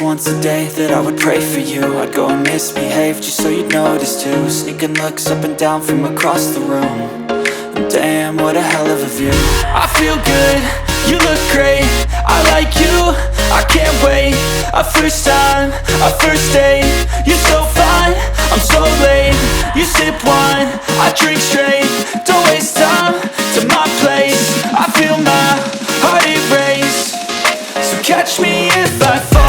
once a day that I would pray for you. I'd go and misbehave just so you'd notice too. Sneaking looks up and down from across the room. And damn, what a hell of a view. I feel good, you look great, I like you, I can't wait. A first time, a first date, you're so fine, I'm so late. You sip wine, I drink straight. Don't waste time to my place. I feel my heart erase. So catch me if I fall.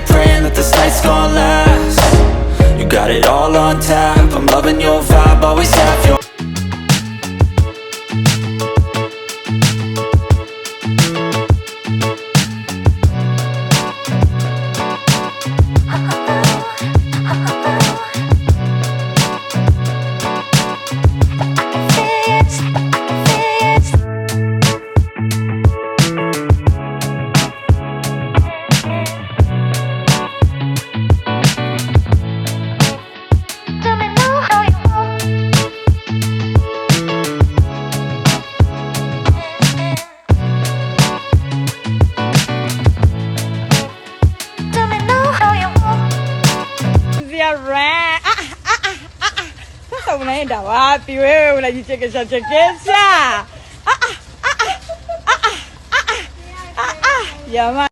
Praying that this night's gonna last. You got it all on tap, I'm loving your vibe, always have your sasa unaenda wapi wewe? Unajichekesha chekesha. Jamani.